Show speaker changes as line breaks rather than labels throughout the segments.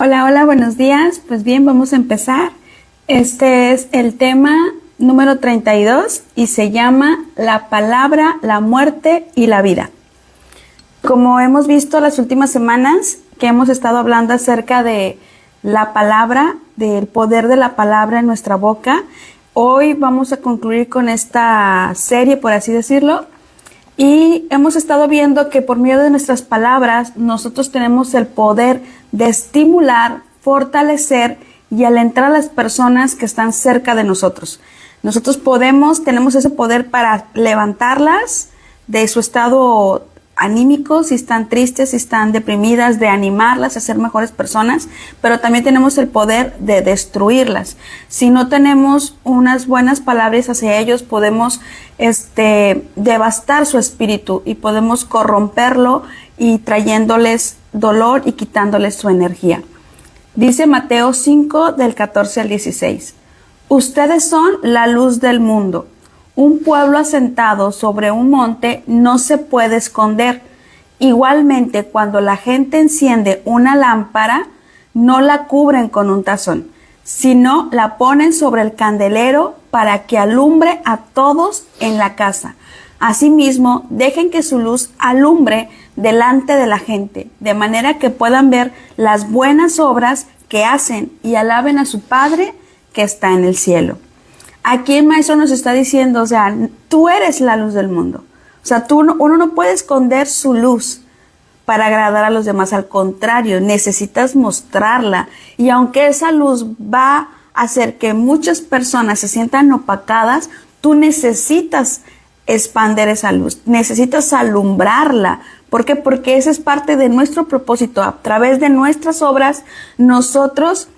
Hola, hola, buenos días. Pues bien, vamos a empezar. Este es el tema número 32 y se llama La palabra, la muerte y la vida. Como hemos visto las últimas semanas que hemos estado hablando acerca de la palabra, del poder de la palabra en nuestra boca, hoy vamos a concluir con esta serie, por así decirlo. Y hemos estado viendo que por medio de nuestras palabras nosotros tenemos el poder de estimular, fortalecer y alentar a las personas que están cerca de nosotros. Nosotros tenemos ese poder para levantarlas de su estado anímico, si están tristes, si están deprimidas, de animarlas a ser mejores personas, pero también tenemos el poder de destruirlas. Si no tenemos unas buenas palabras hacia ellos, podemos devastar su espíritu y podemos corromperlo y trayéndoles dolor y quitándoles su energía. Dice Mateo 5 del 14 al 16. Ustedes son la luz del mundo. Un pueblo asentado sobre un monte no se puede esconder. Igualmente, cuando la gente enciende una lámpara, no la cubren con un tazón, sino la ponen sobre el candelero para que alumbre a todos en la casa. Asimismo, dejen que su luz alumbre delante de la gente, de manera que puedan ver las buenas obras que hacen y alaben a su Padre que está en el cielo. Aquí el maestro nos está diciendo, tú eres la luz del mundo. Uno no puede esconder su luz para agradar a los demás. Al contrario, necesitas mostrarla. Y aunque esa luz va a hacer que muchas personas se sientan opacadas, tú necesitas expandir esa luz. Necesitas alumbrarla. ¿Por qué? Porque ese es parte de nuestro propósito. A través de nuestras obras, nosotros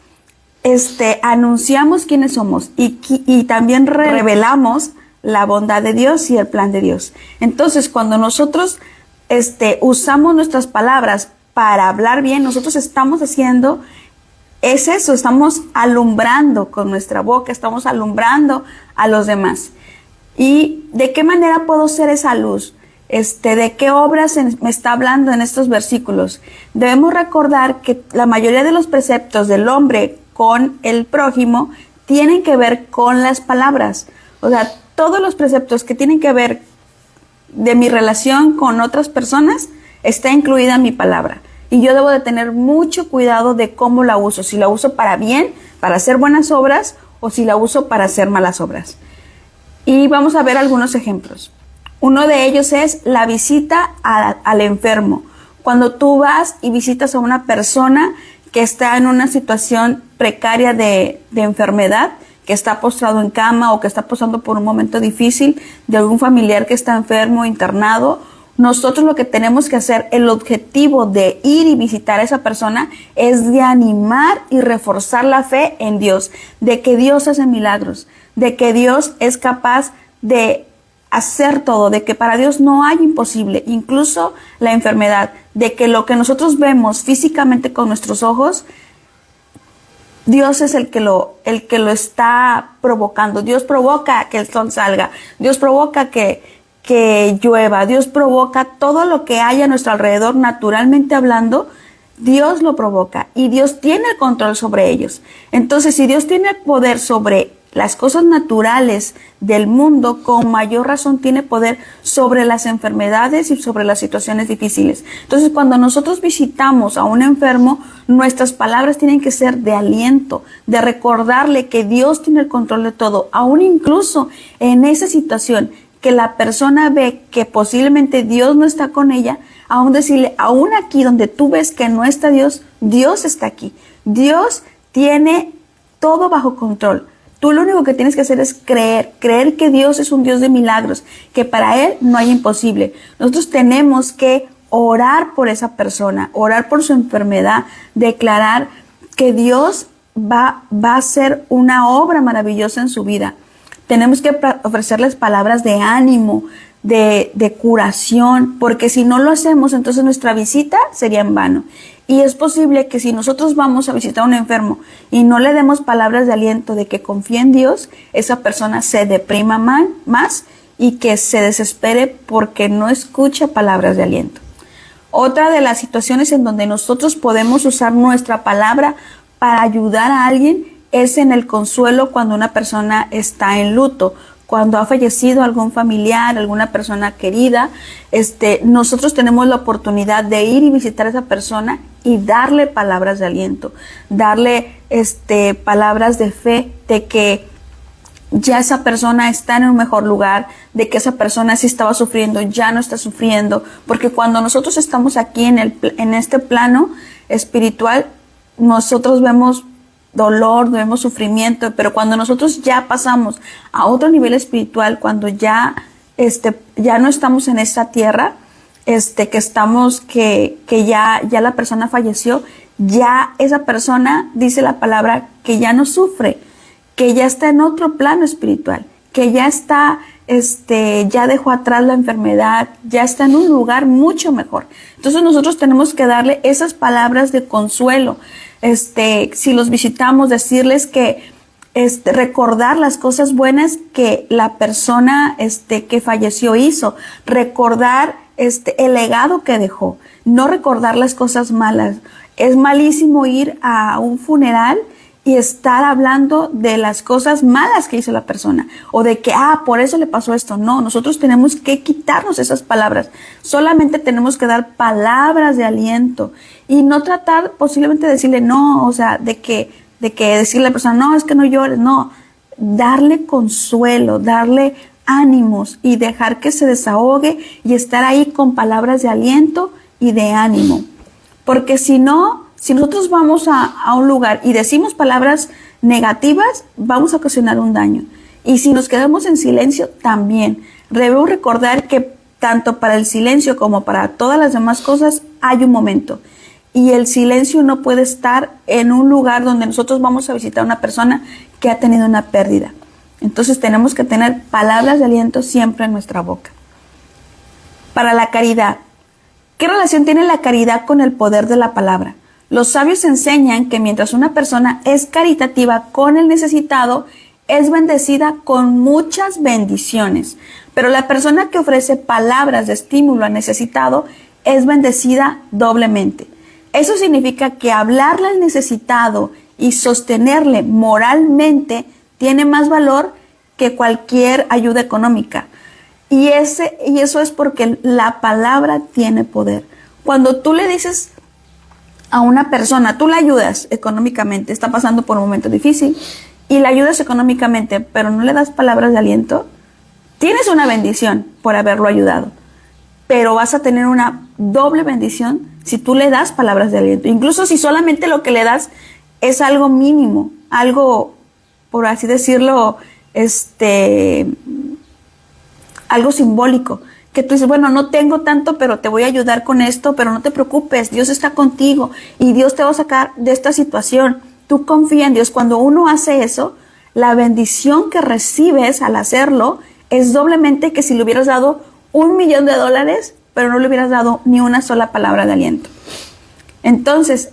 anunciamos quiénes somos y también revelamos la bondad de Dios y el plan de Dios. Entonces, cuando nosotros usamos nuestras palabras para hablar bien, nosotros estamos haciendo eso, estamos alumbrando con nuestra boca, estamos alumbrando a los demás. ¿Y de qué manera puedo ser esa luz? ¿De qué obras me está hablando en estos versículos? Debemos recordar que la mayoría de los preceptos del hombre con el prójimo tienen que ver con las palabras. Todos los preceptos que tienen que ver de mi relación con otras personas está incluida en mi palabra. Y yo debo de tener mucho cuidado de cómo la uso. Si la uso para bien, para hacer buenas obras, o si la uso para hacer malas obras. Y vamos a ver algunos ejemplos. Uno de ellos es la visita al enfermo. Cuando tú vas y visitas a una persona que está en una situación precaria de enfermedad, que está postrado en cama o que está pasando por un momento difícil, de algún familiar que está enfermo, internado, nosotros lo que tenemos que hacer, el objetivo de ir y visitar a esa persona es de animar y reforzar la fe en Dios, de que Dios hace milagros, de que Dios es capaz de hacer todo, de que para Dios no hay imposible, incluso la enfermedad, de que lo que nosotros vemos físicamente con nuestros ojos, Dios es el que lo está provocando. Dios provoca que el sol salga, Dios provoca que llueva, Dios provoca todo lo que hay a nuestro alrededor, naturalmente hablando, Dios lo provoca y Dios tiene el control sobre ellos. Entonces, si Dios tiene poder sobre las cosas naturales del mundo, con mayor razón tiene poder sobre las enfermedades y sobre las situaciones difíciles. Entonces, cuando nosotros visitamos a un enfermo, nuestras palabras tienen que ser de aliento, de recordarle que Dios tiene el control de todo, aún incluso en esa situación que la persona ve que posiblemente Dios no está con ella, aún decirle, aún aquí donde tú ves que no está Dios, Dios está aquí. Dios tiene todo bajo control. Tú lo único que tienes que hacer es creer que Dios es un Dios de milagros, que para Él no hay imposible. Nosotros tenemos que orar por esa persona, orar por su enfermedad, declarar que Dios va a hacer una obra maravillosa en su vida. Tenemos que ofrecerles palabras de ánimo, de curación, porque si no lo hacemos, entonces nuestra visita sería en vano. Y es posible que si nosotros vamos a visitar a un enfermo y no le demos palabras de aliento de que confíe en Dios, esa persona se deprima más y que se desespere porque no escucha palabras de aliento. Otra de las situaciones en donde nosotros podemos usar nuestra palabra para ayudar a alguien es en el consuelo cuando una persona está en luto. Cuando ha fallecido algún familiar, alguna persona querida, nosotros tenemos la oportunidad de ir y visitar a esa persona y darle palabras de aliento, darle palabras de fe, de que ya esa persona está en un mejor lugar, de que esa persona sí estaba sufriendo, ya no está sufriendo, porque cuando nosotros estamos aquí en este plano espiritual, nosotros vemos dolor, vemos sufrimiento, pero cuando nosotros ya pasamos a otro nivel espiritual, cuando ya no estamos en esta tierra, que ya la persona falleció, ya esa persona dice la palabra que ya no sufre, que ya está en otro plano espiritual, que ya está, ya dejó atrás la enfermedad, ya está en un lugar mucho mejor. Entonces nosotros tenemos que darle esas palabras de consuelo. Si los visitamos, decirles que, recordar las cosas buenas que la persona, que falleció hizo, recordar, el legado que dejó, no recordar las cosas malas. Es malísimo ir a un funeral y estar hablando de las cosas malas que hizo la persona, o de que, por eso le pasó esto. No, nosotros tenemos que quitarnos esas palabras. Solamente tenemos que dar palabras de aliento y no tratar posiblemente de decirle no, o sea, de que decirle a la persona, no, es que no llores, no. Darle consuelo, darle ánimos y dejar que se desahogue y estar ahí con palabras de aliento y de ánimo. Porque si nosotros vamos a un lugar y decimos palabras negativas, vamos a ocasionar un daño. Y si nos quedamos en silencio, también. Debemos recordar que tanto para el silencio como para todas las demás cosas hay un momento. Y el silencio no puede estar en un lugar donde nosotros vamos a visitar a una persona que ha tenido una pérdida. Entonces tenemos que tener palabras de aliento siempre en nuestra boca. Para la caridad. ¿Qué relación tiene la caridad con el poder de la palabra? Los sabios enseñan que mientras una persona es caritativa con el necesitado, es bendecida con muchas bendiciones. Pero la persona que ofrece palabras de estímulo al necesitado es bendecida doblemente. Eso significa que hablarle al necesitado y sostenerle moralmente tiene más valor que cualquier ayuda económica. Y eso es porque la palabra tiene poder. Cuando tú le dices a una persona, tú la ayudas económicamente, está pasando por un momento difícil, y la ayudas económicamente, pero no le das palabras de aliento, tienes una bendición por haberlo ayudado, pero vas a tener una doble bendición si tú le das palabras de aliento. Incluso si solamente lo que le das es algo mínimo, algo, por así decirlo, algo simbólico, que tú dices, bueno, no tengo tanto, pero te voy a ayudar con esto, pero no te preocupes, Dios está contigo y Dios te va a sacar de esta situación. Tú confía en Dios. Cuando uno hace eso, la bendición que recibes al hacerlo es doblemente que si le hubieras dado $1,000,000, pero no le hubieras dado ni una sola palabra de aliento. Entonces,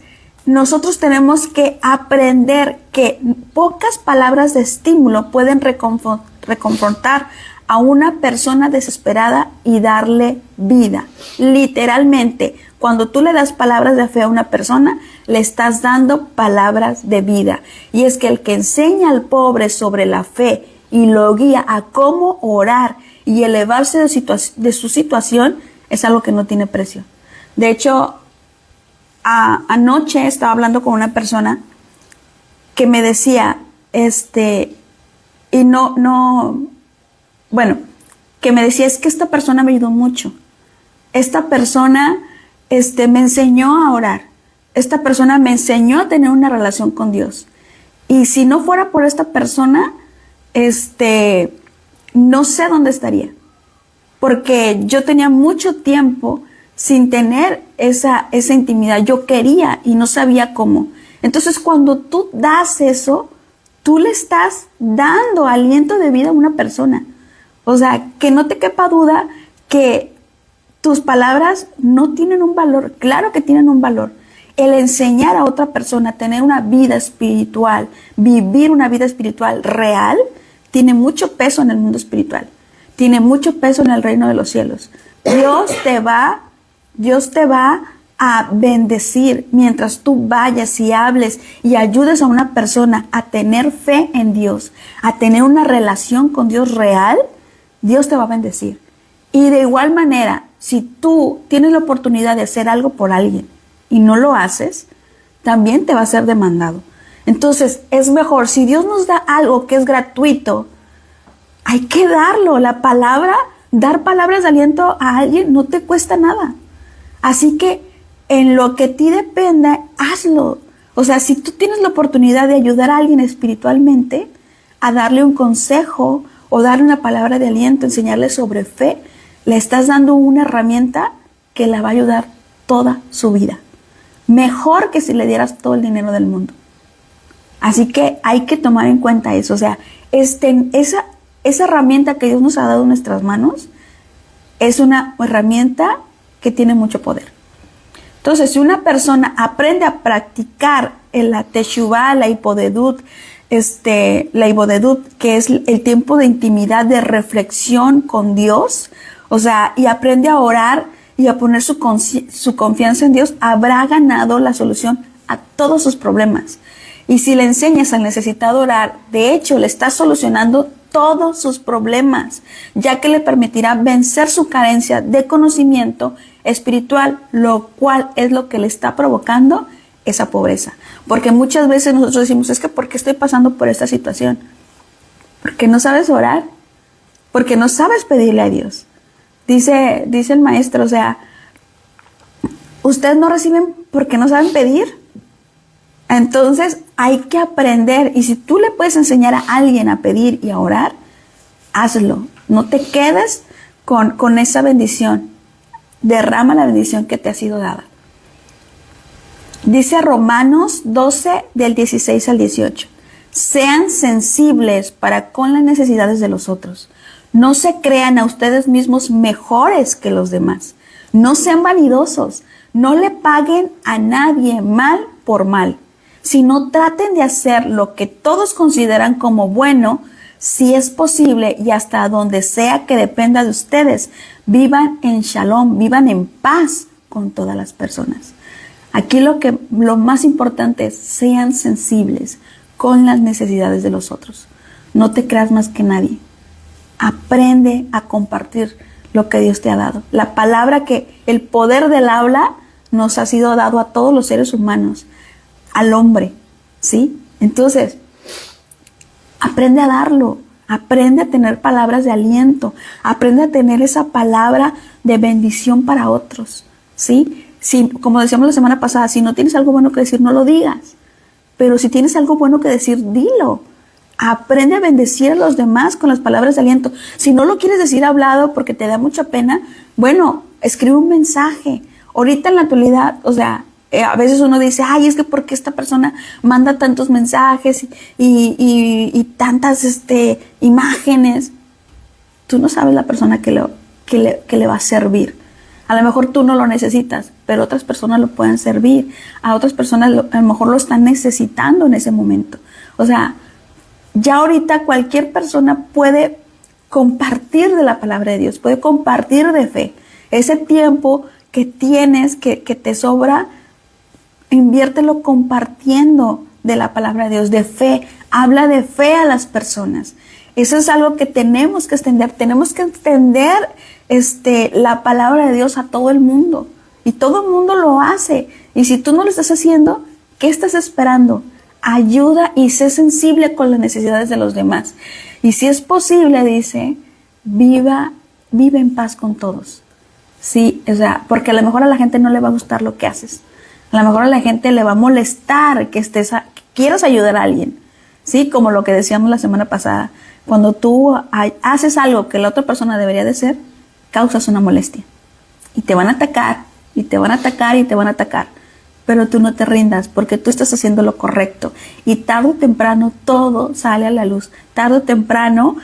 nosotros tenemos que aprender que pocas palabras de estímulo pueden reconfortar a una persona desesperada y darle vida. Literalmente, cuando tú le das palabras de fe a una persona, le estás dando palabras de vida. Y es que el que enseña al pobre sobre la fe y lo guía a cómo orar y elevarse de su situación es algo que no tiene precio. De hecho, anoche estaba hablando con una persona que me decía, que me decía, es que esta persona me ayudó mucho. Esta persona, me enseñó a orar. Esta persona me enseñó a tener una relación con Dios. Y si no fuera por esta persona, no sé dónde estaría. Porque yo tenía mucho tiempo sin tener esa intimidad. Yo quería y no sabía cómo. Entonces, cuando tú das eso, tú le estás dando aliento de vida a una persona. O sea, que no te quepa duda que tus palabras no tienen un valor. Claro que tienen un valor. El enseñar a otra persona a tener una vida espiritual, vivir una vida espiritual real, tiene mucho peso en el mundo espiritual. Tiene mucho peso en el reino de los cielos. Dios te va Dios te va a bendecir mientras tú vayas y hables y ayudes a una persona a tener fe en Dios, a tener una relación con Dios real. Dios te va a bendecir. Y de igual manera, si tú tienes la oportunidad de hacer algo por alguien y no lo haces, también te va a ser demandado. Entonces, es mejor, si Dios nos da algo que es gratuito, hay que darlo. La palabra, dar palabras de aliento a alguien no te cuesta nada. Así que en lo que a ti dependa, hazlo. O sea, si tú tienes la oportunidad de ayudar a alguien espiritualmente, a darle un consejo o darle una palabra de aliento, enseñarle sobre fe, le estás dando una herramienta que la va a ayudar toda su vida. Mejor que si le dieras todo el dinero del mundo. Así que hay que tomar en cuenta eso. O sea, esa herramienta que Dios nos ha dado en nuestras manos es una herramienta que tiene mucho poder. Entonces, si una persona aprende a practicar la teshuvá, la hipodedut, que es el tiempo de intimidad, de reflexión con Dios, o sea, y aprende a orar y a poner su confianza en Dios, habrá ganado la solución a todos sus problemas. Y si le enseñas al necesitado a orar, de hecho, le estás solucionando todos sus problemas, ya que le permitirá vencer su carencia de conocimiento espiritual, lo cual es lo que le está provocando esa pobreza. Porque muchas veces nosotros decimos, es que ¿por qué estoy pasando por esta situación? Porque no sabes orar, porque no sabes pedirle a Dios. Dice el maestro, o sea, ustedes no reciben porque no saben pedir. Entonces hay que aprender, y si tú le puedes enseñar a alguien a pedir y a orar, hazlo. No te quedes con esa bendición. Derrama la bendición que te ha sido dada. Dice Romanos 12 del 16 al 18. Sean sensibles para con las necesidades de los otros. No se crean a ustedes mismos mejores que los demás. No sean vanidosos. No le paguen a nadie mal por mal, sino traten de hacer lo que todos consideran como bueno, si es posible, y hasta donde sea que dependa de ustedes. Vivan en shalom, vivan en paz con todas las personas. Aquí lo más importante es, sean sensibles con las necesidades de los otros. No te creas más que nadie. Aprende a compartir lo que Dios te ha dado. La palabra, el poder del habla nos ha sido dado a todos los seres humanos, al hombre, ¿sí? Entonces, aprende a darlo, aprende a tener palabras de aliento, aprende a tener esa palabra de bendición para otros, ¿sí? Si, como decíamos la semana pasada, si no tienes algo bueno que decir, no lo digas, pero si tienes algo bueno que decir, dilo. Aprende a bendecir a los demás con las palabras de aliento. Si no lo quieres decir hablado porque te da mucha pena, bueno, escribe un mensaje. Ahorita en la actualidad, o sea, a veces uno dice, ay, es que ¿por qué esta persona manda tantos mensajes y tantas imágenes? Tú no sabes la persona que le va a servir. A lo mejor tú no lo necesitas, pero otras personas lo pueden servir. A otras personas a lo mejor lo están necesitando en ese momento. O sea, ya ahorita cualquier persona puede compartir de la palabra de Dios, puede compartir de fe. Ese tiempo que tienes, que te sobra, inviértelo compartiendo de la palabra de Dios, de fe. Habla de fe a las personas. Eso es algo que tenemos que extender. Tenemos que extender la palabra de Dios a todo el mundo. Y todo el mundo lo hace. Y si tú no lo estás haciendo, ¿qué estás esperando? Ayuda y sé sensible con las necesidades de los demás. Y si es posible, dice, vive en paz con todos. Sí, o sea, porque a lo mejor a la gente no le va a gustar lo que haces. A lo mejor a la gente le va a molestar que quieras ayudar a alguien. Sí, como lo que decíamos la semana pasada. Cuando tú haces algo que la otra persona debería de hacer, causas una molestia. Y te van a atacar, y te van a atacar, y te van a atacar. Pero tú no te rindas, porque tú estás haciendo lo correcto. Y tarde o temprano todo sale a la luz. Tarde o temprano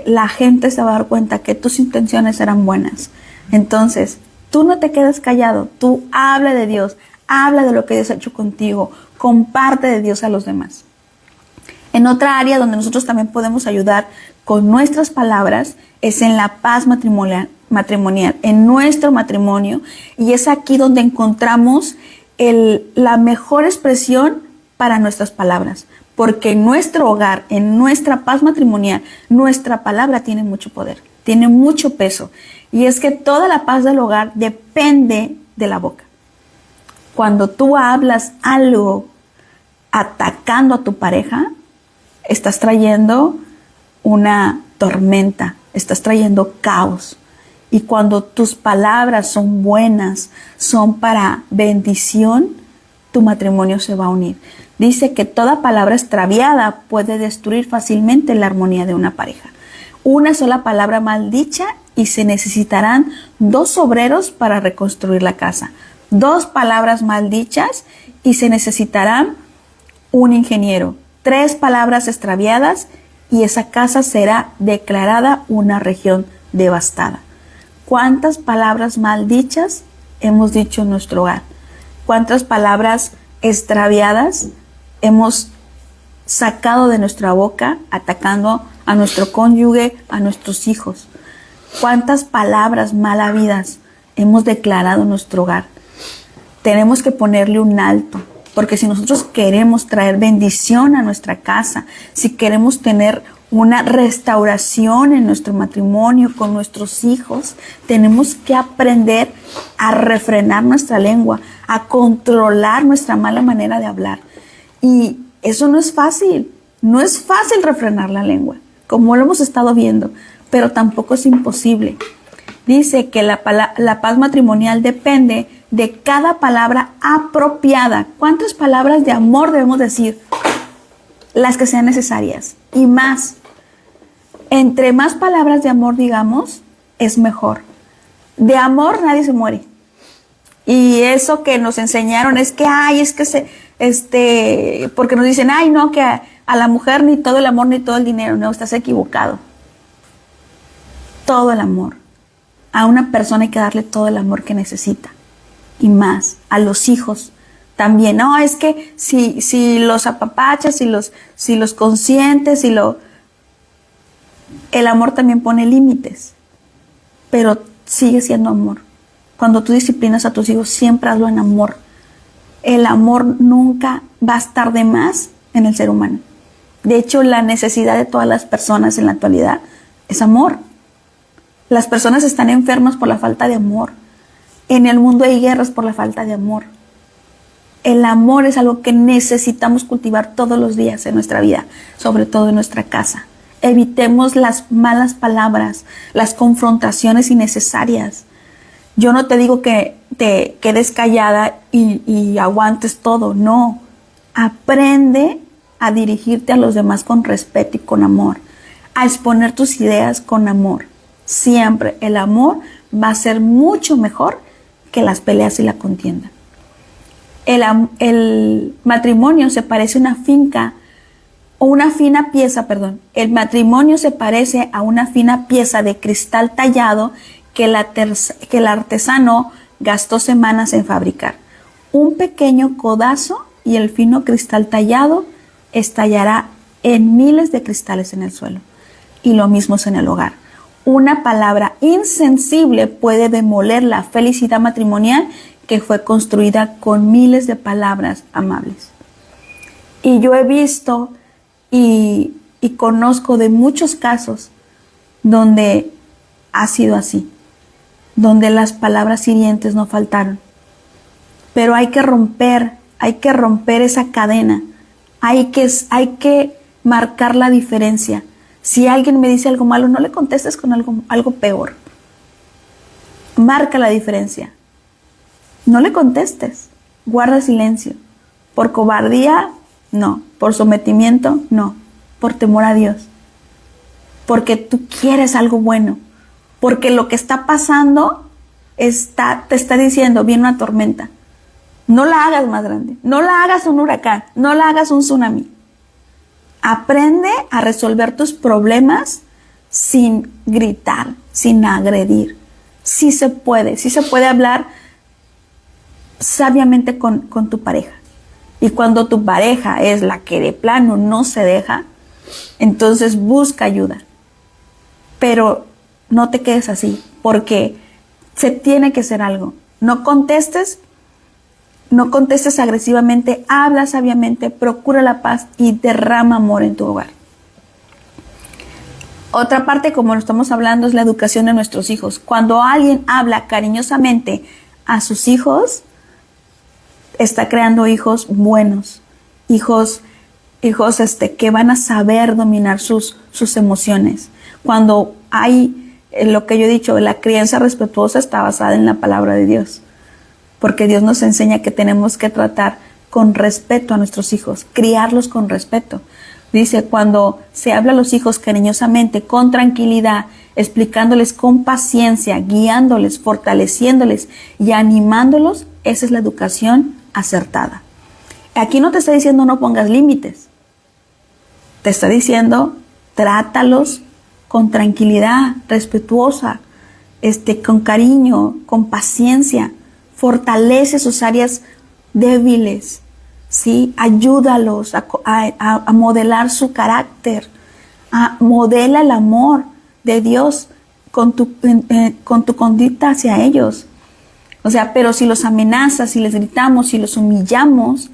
la gente se va a dar cuenta que tus intenciones eran buenas. Entonces, tú no te quedes callado. Tú habla de Dios. Habla de lo que Dios ha hecho contigo. Comparte de Dios a los demás. En otra área donde nosotros también podemos ayudar con nuestras palabras es en la paz matrimonial, en nuestro matrimonio, y es aquí donde encontramos la mejor expresión para nuestras palabras, porque en nuestro hogar, en nuestra paz matrimonial, nuestra palabra tiene mucho poder, tiene mucho peso, y es que toda la paz del hogar depende de la boca. Cuando tú hablas algo atacando a tu pareja, estás trayendo una tormenta, estás trayendo caos. Y cuando tus palabras son buenas, son para bendición, tu matrimonio se va a unir. Dice que toda palabra extraviada puede destruir fácilmente la armonía de una pareja. Una sola palabra mal dicha y se necesitarán 2 obreros para reconstruir la casa. 2 palabras mal dichas y se necesitarán un ingeniero. 3 palabras extraviadas y esa casa será declarada una región devastada. ¿Cuántas palabras mal dichas hemos dicho en nuestro hogar? ¿Cuántas palabras extraviadas hemos sacado de nuestra boca atacando a nuestro cónyuge, a nuestros hijos? ¿Cuántas palabras mal habidas hemos declarado en nuestro hogar? Tenemos que ponerle un alto. Porque si nosotros queremos traer bendición a nuestra casa, si queremos tener una restauración en nuestro matrimonio, con nuestros hijos, tenemos que aprender a refrenar nuestra lengua, a controlar nuestra mala manera de hablar. Y eso no es fácil refrenar la lengua, como lo hemos estado viendo, pero tampoco es imposible. Dice que la paz matrimonial depende de cada palabra apropiada. ¿Cuántas palabras de amor debemos decir? Las que sean necesarias y más. Entre más palabras de amor digamos, es mejor. De amor nadie se muere. Y eso que nos enseñaron es que, porque nos dicen, no, que a la mujer ni todo el amor ni todo el dinero. No, estás equivocado. Todo el amor. A una persona hay que darle todo el amor que necesita. Y más, a los hijos también. No, es que si los apapachas, si los consientes, el amor también pone límites, pero sigue siendo amor. Cuando tú disciplinas a tus hijos, siempre hazlo en amor. El amor nunca va a estar de más en el ser humano. De hecho, la necesidad de todas las personas en la actualidad es amor. Las personas están enfermas por la falta de amor. En el mundo hay guerras por la falta de amor. El amor es algo que necesitamos cultivar todos los días en nuestra vida, sobre todo en nuestra casa. Evitemos las malas palabras, las confrontaciones innecesarias. Yo no te digo que te quedes callada y aguantes todo, no. Aprende a dirigirte a los demás con respeto y con amor, a exponer tus ideas con amor. Siempre el amor va a ser mucho mejor que las peleas y la contienda. El matrimonio se parece a una finca o una fina pieza, El matrimonio se parece a una fina pieza de cristal tallado que el artesano gastó semanas en fabricar. Un pequeño codazo y el fino cristal tallado estallará en miles de cristales en el suelo. Y lo mismo es en el hogar. Una palabra insensible puede demoler la felicidad matrimonial que fue construida con miles de palabras amables. Y yo he visto y conozco de muchos casos donde ha sido así, donde las palabras hirientes no faltaron. Pero hay que romper esa cadena, hay que marcar la diferencia. Si alguien me dice algo malo, no le contestes con algo peor. Marca la diferencia. No le contestes, guarda silencio. Por cobardía, no. Por sometimiento, no. Por temor a Dios. Porque tú quieres algo bueno. Porque lo que está pasando te está diciendo, viene una tormenta. No la hagas más grande. No la hagas un huracán. No la hagas un tsunami. Aprende a resolver tus problemas sin gritar, sin agredir. Sí se puede hablar sabiamente con tu pareja. Y cuando tu pareja es la que de plano no se deja, entonces busca ayuda. Pero no te quedes así, porque se tiene que hacer algo. No contestes agresivamente, habla sabiamente, procura la paz y derrama amor en tu hogar. Otra parte, como lo estamos hablando, es la educación de nuestros hijos. Cuando alguien habla cariñosamente a sus hijos, está creando hijos buenos, hijos que van a saber dominar sus emociones. Cuando hay, lo que yo he dicho, la crianza respetuosa está basada en la palabra de Dios, porque Dios nos enseña que tenemos que tratar con respeto a nuestros hijos, criarlos con respeto. Dice, cuando se habla a los hijos cariñosamente, con tranquilidad, explicándoles con paciencia, guiándoles, fortaleciéndoles y animándolos, esa es la educación acertada. Aquí no te está diciendo no pongas límites. Te está diciendo trátalos con tranquilidad, respetuosa, con cariño, con paciencia. Fortalece sus áreas débiles, ¿sí? Ayúdalos a modelar su carácter. Modela el amor de Dios con tu conducta hacia ellos. O sea, pero si los amenazas, si les gritamos, si los humillamos,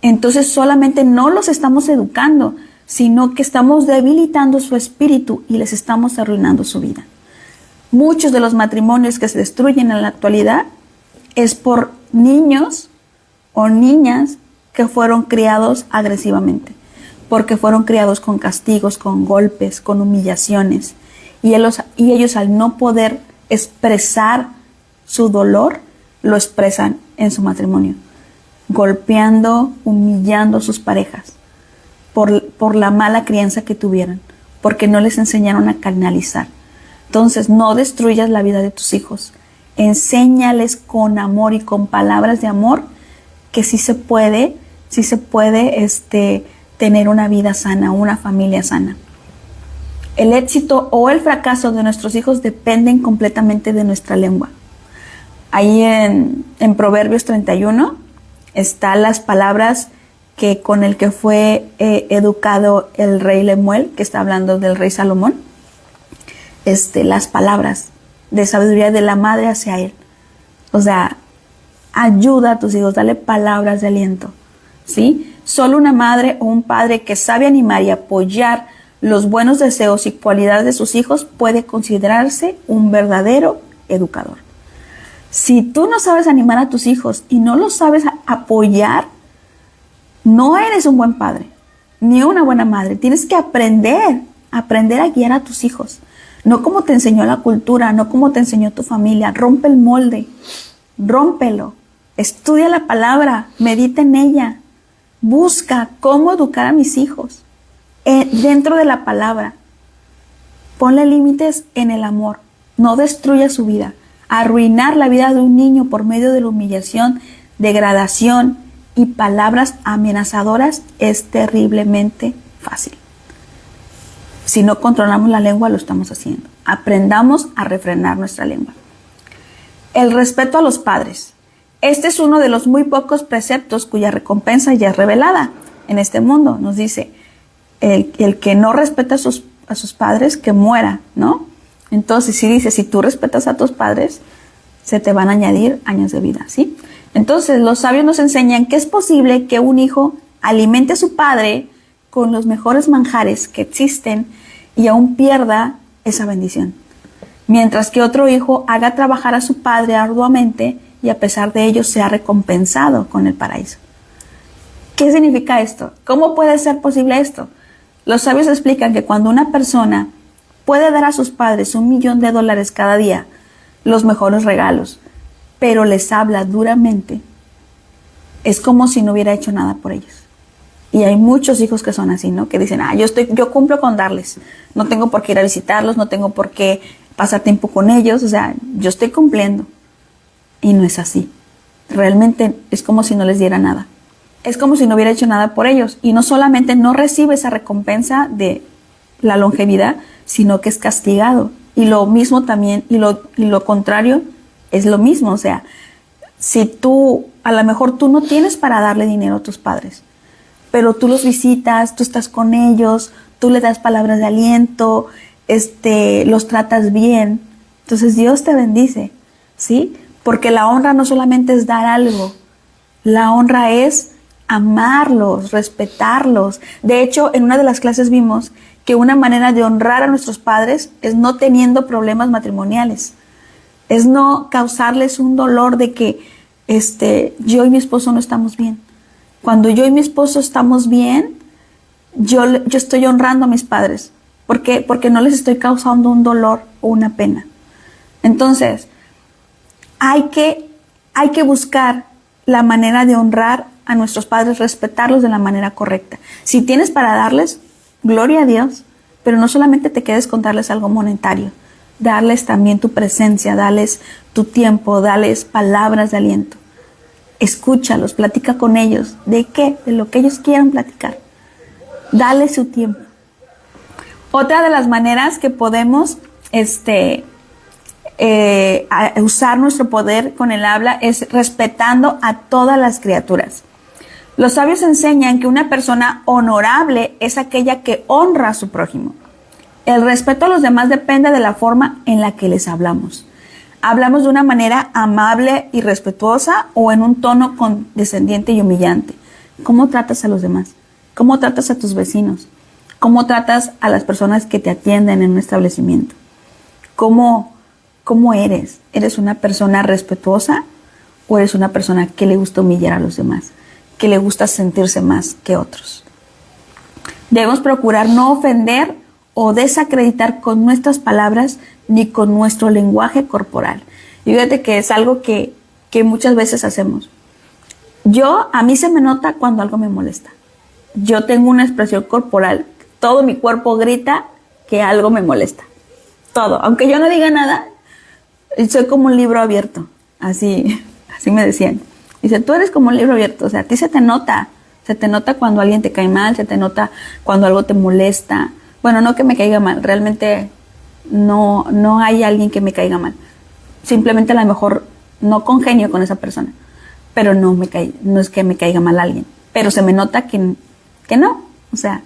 entonces solamente no los estamos educando, sino que estamos debilitando su espíritu y les estamos arruinando su vida. Muchos de los matrimonios que se destruyen en la actualidad es por niños o niñas que fueron criados agresivamente, porque fueron criados con castigos, con golpes, con humillaciones, y ellos al no poder expresar su dolor, lo expresan en su matrimonio, golpeando, humillando a sus parejas por la mala crianza que tuvieron, porque no les enseñaron a canalizar. Entonces, no destruyas la vida de tus hijos. Enséñales con amor y con palabras de amor que sí se puede tener una vida sana, una familia sana. El éxito o el fracaso de nuestros hijos dependen completamente de nuestra lengua. Ahí en Proverbios 31 están las palabras con el que fue educado el rey Lemuel, que está hablando del rey Salomón. Las palabras de sabiduría de la madre hacia él. O sea, ayuda a tus hijos, dale palabras de aliento, ¿sí? Solo una madre o un padre que sabe animar y apoyar los buenos deseos y cualidades de sus hijos puede considerarse un verdadero educador. Si tú no sabes animar a tus hijos y no los sabes apoyar, no eres un buen padre, ni una buena madre. Tienes que aprender a guiar a tus hijos. No como te enseñó la cultura, no como te enseñó tu familia. Rompe el molde, rómpelo. Estudia la palabra, medita en ella. Busca cómo educar a mis hijos dentro de la palabra. Ponle límites en el amor. No destruya su vida. Arruinar la vida de un niño por medio de la humillación, degradación y palabras amenazadoras es terriblemente fácil. Si no controlamos la lengua, lo estamos haciendo. Aprendamos a refrenar nuestra lengua. El respeto a los padres. Este es uno de los muy pocos preceptos cuya recompensa ya es revelada en este mundo. Nos dice, el que no respeta a sus padres, que muera, ¿no? Entonces, si tú respetas a tus padres, se te van a añadir años de vida, ¿sí? Entonces, los sabios nos enseñan que es posible que un hijo alimente a su padre con los mejores manjares que existen y aún pierda esa bendición. Mientras que otro hijo haga trabajar a su padre arduamente y a pesar de ello sea recompensado con el paraíso. ¿Qué significa esto? ¿Cómo puede ser posible esto? Los sabios explican que cuando una persona puede dar a sus padres $1,000,000 cada día, los mejores regalos, pero les habla duramente, es como si no hubiera hecho nada por ellos. Y hay muchos hijos que son así, ¿no? Que dicen, yo cumplo con darles. No tengo por qué ir a visitarlos, no tengo por qué pasar tiempo con ellos. O sea, yo estoy cumpliendo. Y no es así. Realmente es como si no les diera nada. Es como si no hubiera hecho nada por ellos. Y no solamente no recibe esa recompensa de la longevidad, sino que es castigado. Y lo mismo también, y lo contrario es lo mismo. O sea, Si tú, a lo mejor tú no tienes para darle dinero a tus padres, pero tú los visitas, tú estás con ellos, tú les das palabras de aliento, los tratas bien, entonces Dios te bendice, ¿sí? Porque la honra no solamente es dar algo, la honra es amarlos, respetarlos. De hecho, en una de las clases vimos que una manera de honrar a nuestros padres es no teniendo problemas matrimoniales, es no causarles un dolor de que yo y mi esposo no estamos bien. Cuando yo y mi esposo estamos bien, yo estoy honrando a mis padres. ¿Por qué? Porque no les estoy causando un dolor o una pena. Entonces, hay que buscar la manera de honrar a nuestros padres, respetarlos de la manera correcta. Si tienes para darles, gloria a Dios, pero no solamente te quedes con darles algo monetario, darles también tu presencia, darles tu tiempo, darles palabras de aliento. Escúchalos, platica con ellos. ¿De qué? De lo que ellos quieran platicar. Dale su tiempo. Otra de las maneras que podemos usar nuestro poder con el habla es respetando a todas las criaturas. Los sabios enseñan que una persona honorable es aquella que honra a su prójimo. El respeto a los demás depende de la forma en la que les hablamos. ¿Hablamos de una manera amable y respetuosa o en un tono condescendiente y humillante? ¿Cómo tratas a los demás? ¿Cómo tratas a tus vecinos? ¿Cómo tratas a las personas que te atienden en un establecimiento? ¿Cómo eres? ¿Eres una persona respetuosa o eres una persona que le gusta humillar a los demás? Que le gusta sentirse más que otros. Debemos procurar no ofender o desacreditar con nuestras palabras ni con nuestro lenguaje corporal. Y fíjate que es algo que muchas veces hacemos. A mí se me nota cuando algo me molesta. Yo tengo una expresión corporal, todo mi cuerpo grita que algo me molesta. Todo, aunque yo no diga nada, soy como un libro abierto. Así me decían. Dice, tú eres como un libro abierto, o sea, a ti se te nota cuando alguien te cae mal, se te nota cuando algo te molesta. Bueno, no que me caiga mal, realmente no hay alguien que me caiga mal. Simplemente a lo mejor no congenio con esa persona, pero no es que me caiga mal alguien, pero se me nota que no, o sea,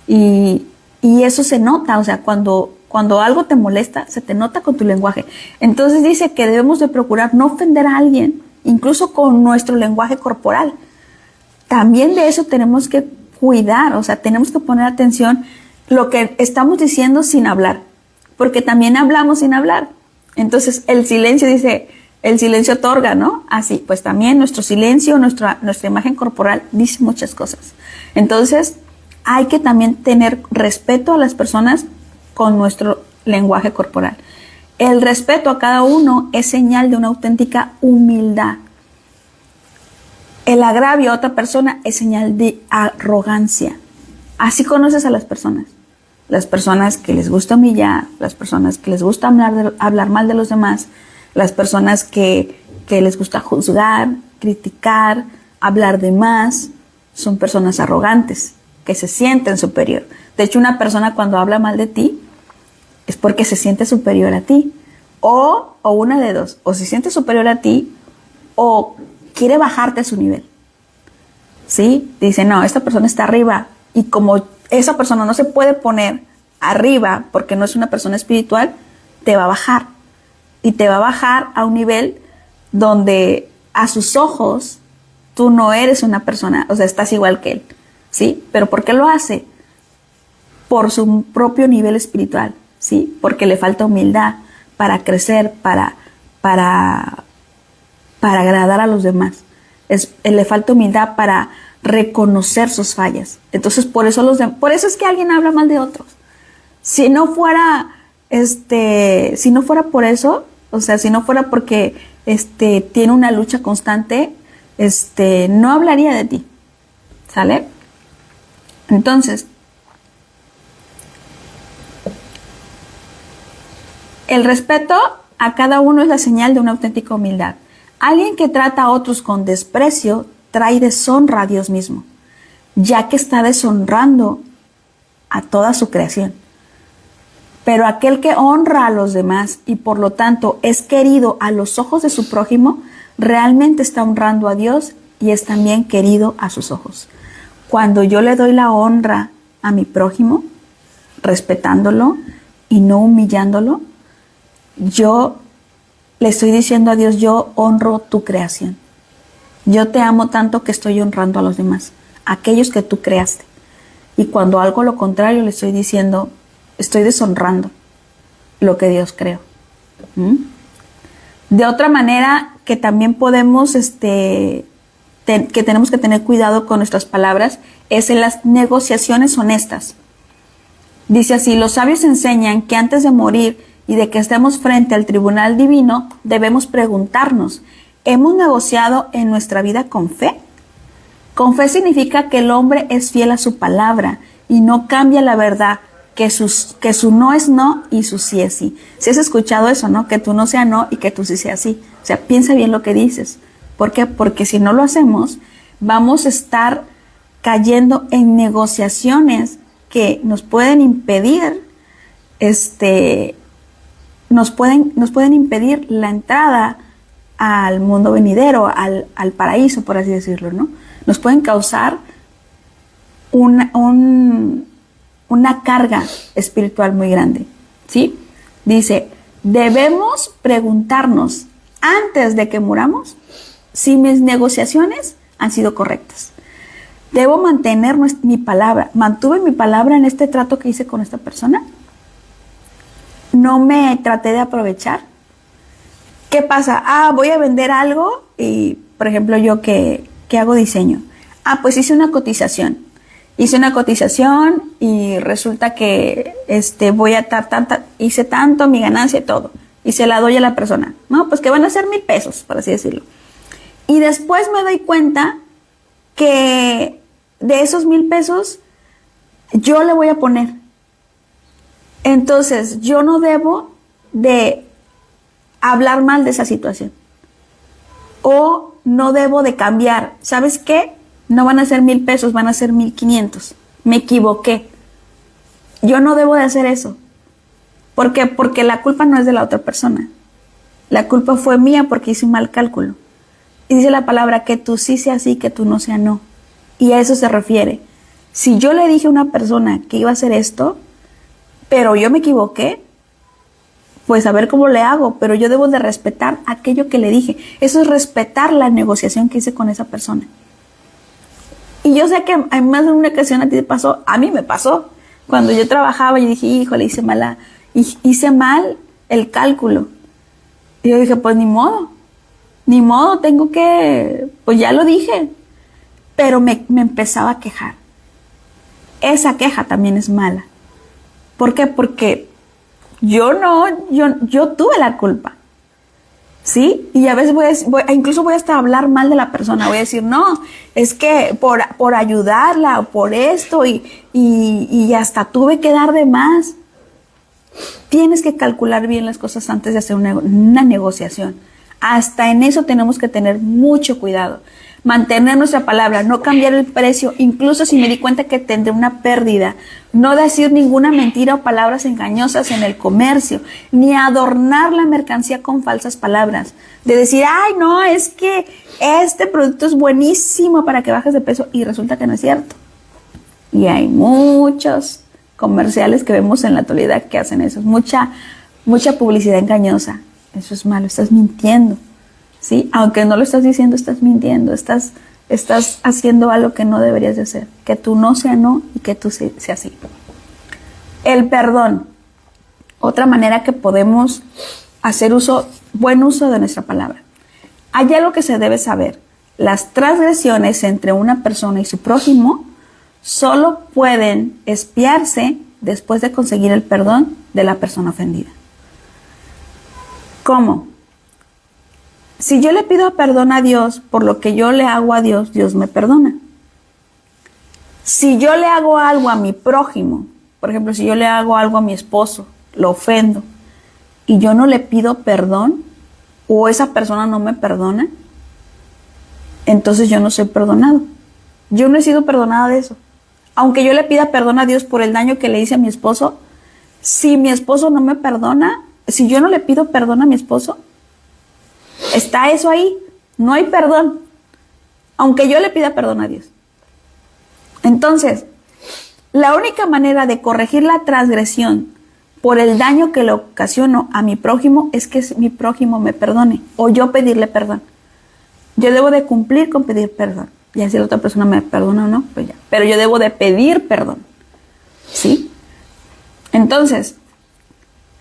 y eso se nota, o sea, cuando algo te molesta, se te nota con tu lenguaje. Entonces dice que debemos de procurar no ofender a alguien, incluso con nuestro lenguaje corporal. También de eso tenemos que cuidar, o sea, tenemos que poner atención lo que estamos diciendo sin hablar, porque también hablamos sin hablar. Entonces el silencio otorga, ¿no? Así, pues también nuestro silencio, nuestra imagen corporal dice muchas cosas. Entonces hay que también tener respeto a las personas con nuestro lenguaje corporal. El respeto a cada uno es señal de una auténtica humildad. El agravio a otra persona es señal de arrogancia. Así conoces a las personas. Las personas que les gusta humillar, las personas que les gusta hablar mal de los demás, las personas que les gusta juzgar, criticar, hablar de más, son personas arrogantes, que se sienten superior. De hecho, una persona cuando habla mal de ti es porque se siente superior a ti. O una de dos, o se siente superior a ti o quiere bajarte a su nivel. ¿Sí? Dice, no, esta persona está arriba. Y como esa persona no se puede poner arriba porque no es una persona espiritual, te va a bajar. Y te va a bajar a un nivel donde a sus ojos tú no eres una persona, o sea, estás igual que él. ¿Sí? ¿Pero por qué lo hace? Por su propio nivel espiritual. ¿Sí? Porque le falta humildad para crecer, para agradar a los demás. Le falta humildad para reconocer sus fallas. Entonces, por eso es que alguien habla mal de otros. Si no fuera por eso, o sea, si no fuera porque tiene una lucha constante, no hablaría de ti. ¿Sale? Entonces, el respeto a cada uno es la señal de una auténtica humildad. Alguien que trata a otros con desprecio trae deshonra a Dios mismo, ya que está deshonrando a toda su creación. Pero aquel que honra a los demás y por lo tanto es querido a los ojos de su prójimo, realmente está honrando a Dios y es también querido a sus ojos. Cuando yo le doy la honra a mi prójimo, respetándolo y no humillándolo, yo le estoy diciendo a Dios, yo honro tu creación. Yo te amo tanto que estoy honrando a los demás, a aquellos que tú creaste. Y cuando hago lo contrario, le estoy diciendo, estoy deshonrando lo que Dios creó. De otra manera que también podemos, que tenemos que tener cuidado con nuestras palabras, es en las negociaciones honestas. Dice así, los sabios enseñan que antes de morir y de que estemos frente al tribunal divino, debemos preguntarnos, ¿hemos negociado en nuestra vida con fe? Con fe significa que el hombre es fiel a su palabra y no cambia la verdad, que su no es no y su sí es sí. Si has escuchado eso, ¿no? Que tú no sea no y que tú sí sea sí. O sea, piensa bien lo que dices. ¿Por qué? Porque si no lo hacemos, vamos a estar cayendo en negociaciones que nos pueden impedir, nos pueden impedir la entrada al mundo venidero, al paraíso, por así decirlo, ¿no? Nos pueden causar una carga espiritual muy grande, ¿sí? Dice, debemos preguntarnos antes de que muramos si mis negociaciones han sido correctas. Debo mantener mi palabra. ¿Mantuve mi palabra en este trato que hice con esta persona? ¿No me traté de aprovechar? ¿Qué pasa? Voy a vender algo y, por ejemplo, yo que hago diseño. Pues hice una cotización. Y resulta que voy a dar hice tanto, mi ganancia y todo. Y se la doy a la persona. No, pues que van a ser 1,000 pesos, por así decirlo. Y después me doy cuenta que de esos 1,000 pesos yo le voy a poner. Entonces, yo no debo de hablar mal de esa situación. O no debo de cambiar. ¿Sabes qué? No van a ser 1,000 pesos, van a ser 1,500. Me equivoqué. Yo no debo de hacer eso. ¿Por qué? Porque la culpa no es de la otra persona. La culpa fue mía porque hice un mal cálculo. Y dice la palabra que tú sí sea sí, que tú no sea no. Y a eso se refiere. Si yo le dije a una persona que iba a hacer esto, pero yo me equivoqué, pues a ver cómo le hago, pero yo debo de respetar aquello que le dije. Eso es respetar la negociación que hice con esa persona. Y yo sé que en más de una ocasión a ti te pasó, a mí me pasó. Cuando yo trabajaba, yo dije, híjole, hice mal el cálculo. Y yo dije, pues ni modo, tengo que, pues ya lo dije. Pero me empezaba a quejar. Esa queja también es mala. ¿Por qué? Porque yo tuve la culpa. ¿Sí? Y a veces incluso voy hasta hablar mal de la persona. Voy a decir, no, es que por ayudarla o por esto y hasta tuve que dar de más. Tienes que calcular bien las cosas antes de hacer una negociación. Hasta en eso tenemos que tener mucho cuidado. Mantener nuestra palabra, no cambiar el precio, incluso si me di cuenta que tendré una pérdida. No decir ninguna mentira o palabras engañosas en el comercio, ni adornar la mercancía con falsas palabras. De decir, no, es que este producto es buenísimo para que bajes de peso y resulta que no es cierto. Y hay muchos comerciales que vemos en la actualidad que hacen eso. Mucha publicidad engañosa. Eso es malo, estás mintiendo. ¿Sí? Aunque no lo estás diciendo, estás mintiendo, estás haciendo algo que no deberías de hacer, que tú no sea no y que tú sea sí. El perdón, otra manera que podemos hacer buen uso de nuestra palabra. Hay algo que se debe saber, las transgresiones entre una persona y su prójimo solo pueden expiarse después de conseguir el perdón de la persona ofendida. ¿Cómo? Si yo le pido perdón a Dios por lo que yo le hago a Dios, Dios me perdona. Si yo le hago algo a mi prójimo, por ejemplo, si yo le hago algo a mi esposo, lo ofendo, y yo no le pido perdón, o esa persona no me perdona, entonces yo no soy perdonado. Yo no he sido perdonada de eso. Aunque yo le pida perdón a Dios por el daño que le hice a mi esposo, si mi esposo no me perdona, si yo no le pido perdón a mi esposo, está eso ahí. no hay perdón, aunque yo le pida perdón a Dios. Entonces, la única manera de corregir la transgresión por el daño que le ocasiono a mi prójimo es que mi prójimo me perdone o yo pedirle perdón. Yo debo de cumplir con pedir perdón. Ya si la otra persona me perdona o no, pues ya. Pero yo debo de pedir perdón. ¿Sí? Entonces,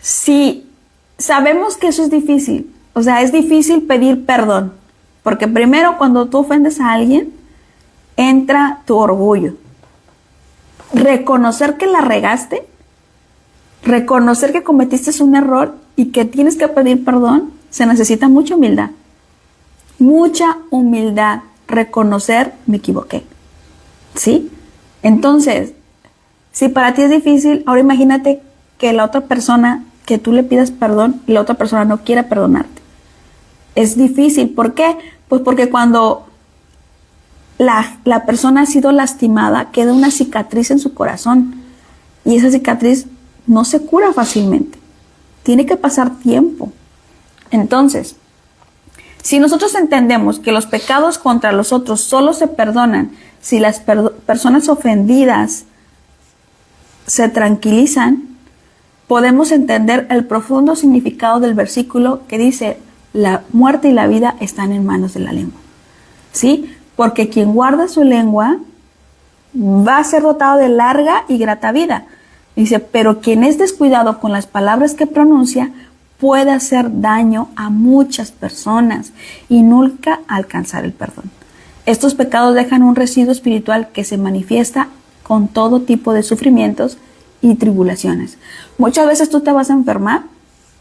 si sabemos que eso es difícil, o sea, es difícil pedir perdón, porque primero cuando tú ofendes a alguien, entra tu orgullo. Reconocer que la regaste, reconocer que cometiste un error y que tienes que pedir perdón, se necesita mucha humildad. Mucha humildad, reconocer me equivoqué. ¿Sí? Entonces, si para ti es difícil, ahora imagínate que la otra persona, que tú le pidas perdón y la otra persona no quiera perdonarte. Es difícil. ¿Por qué? Pues porque cuando la persona ha sido lastimada, queda una cicatriz en su corazón y esa cicatriz no se cura fácilmente. Tiene que pasar tiempo. Entonces, si nosotros entendemos que los pecados contra los otros solo se perdonan si las personas ofendidas se tranquilizan, podemos entender el profundo significado del versículo que dice: la muerte y la vida están en manos de la lengua. ¿Sí? Porque quien guarda su lengua va a ser dotado de larga y grata vida. Dice, pero quien es descuidado con las palabras que pronuncia puede hacer daño a muchas personas y nunca alcanzar el perdón. Estos pecados dejan un residuo espiritual que se manifiesta con todo tipo de sufrimientos y tribulaciones. Muchas veces tú te vas a enfermar.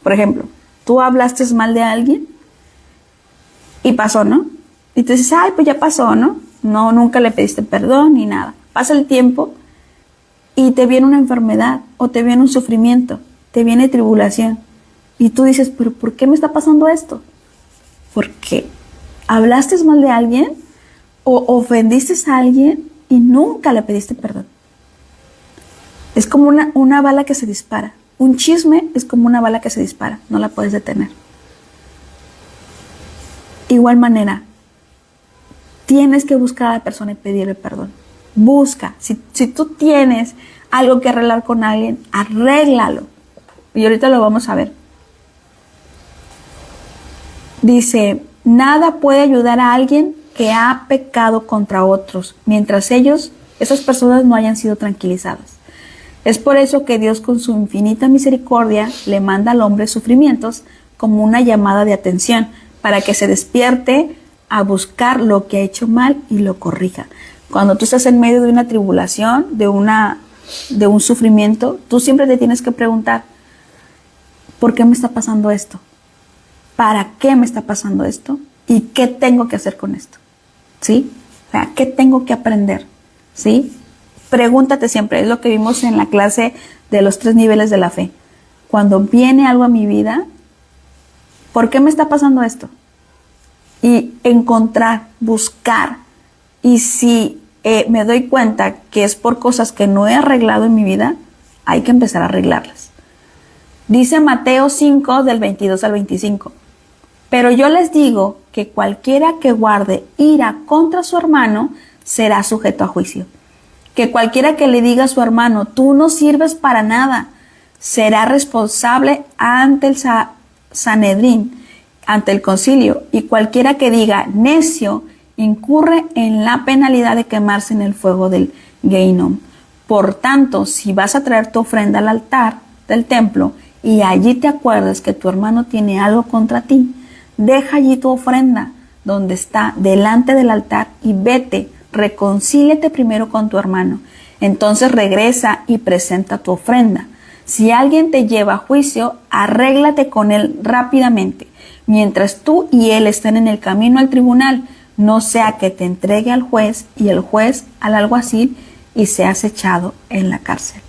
Por ejemplo, tú hablaste mal de alguien y pasó, ¿no? Y tú dices, ay, pues ya pasó, ¿no? No, nunca le pediste perdón ni nada. Pasa el tiempo y te viene una enfermedad o te viene un sufrimiento, te viene tribulación. Y tú dices, pero ¿por qué me está pasando esto? Porque hablaste mal de alguien o ofendiste a alguien y nunca le pediste perdón. Es como una bala que se dispara. Un chisme es como una bala que se dispara, no la puedes detener. Igual manera, tienes que buscar a la persona y pedirle perdón. Busca. Si tú tienes algo que arreglar con alguien, arréglalo. Y ahorita lo vamos a ver. Dice, nada puede ayudar a alguien que ha pecado contra otros, mientras esas personas no hayan sido tranquilizadas. Es por eso que Dios, con su infinita misericordia, le manda al hombre sufrimientos como una llamada de atención, para que se despierte a buscar lo que ha hecho mal y lo corrija. Cuando tú estás en medio de una tribulación, de un sufrimiento, tú siempre te tienes que preguntar, ¿por qué me está pasando esto? ¿Para qué me está pasando esto? ¿Y qué tengo que hacer con esto? ¿Sí? O sea, ¿qué tengo que aprender? ¿Sí? Pregúntate siempre, es lo que vimos en la clase de los 3 niveles de la fe. Cuando viene algo a mi vida, ¿por qué me está pasando esto? Y encontrar, buscar. Y si me doy cuenta que es por cosas que no he arreglado en mi vida, hay que empezar a arreglarlas. Dice Mateo 5, del 22 al 25. Pero yo les digo que cualquiera que guarde ira contra su hermano será sujeto a juicio. Que cualquiera que le diga a su hermano, tú no sirves para nada, será responsable ante el Sanedrín, ante el concilio. Y cualquiera que diga necio, incurre en la penalidad de quemarse en el fuego del Gehinnom. Por tanto, si vas a traer tu ofrenda al altar del templo y allí te acuerdas que tu hermano tiene algo contra ti, deja allí tu ofrenda donde está delante del altar y vete, reconcíliate primero con tu hermano. Entonces regresa y presenta tu ofrenda. Si alguien te lleva a juicio, arréglate con él rápidamente, mientras tú y él estén en el camino al tribunal, no sea que te entregue al juez y el juez al alguacil y seas echado en la cárcel.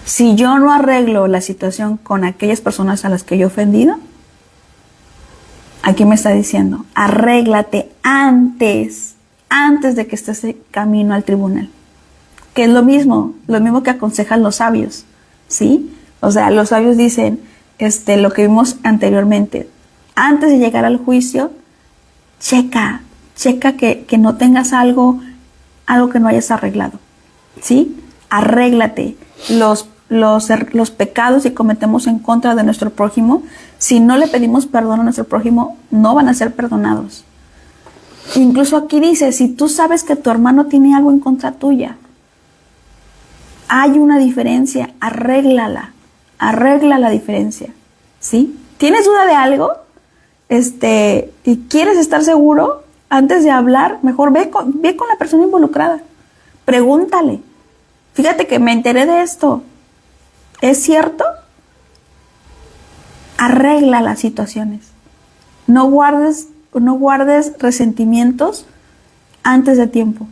Si yo no arreglo la situación con aquellas personas a las que yo he ofendido, aquí me está diciendo, arréglate antes de que estés en camino al tribunal. Que es lo mismo que aconsejan los sabios, ¿sí? O sea, los sabios dicen, lo que vimos anteriormente, antes de llegar al juicio, checa que no tengas algo que no hayas arreglado, ¿sí? Arréglate. Los pecados que cometemos en contra de nuestro prójimo, si no le pedimos perdón a nuestro prójimo, no van a ser perdonados. Incluso aquí dice, si tú sabes que tu hermano tiene algo en contra tuya, hay una diferencia, arregla la diferencia, ¿sí? ¿Tienes duda de algo? Y quieres estar seguro, antes de hablar, mejor ve con la persona involucrada. Pregúntale. Fíjate que me enteré de esto. ¿Es cierto? Arregla las situaciones. No guardes resentimientos antes de tiempo.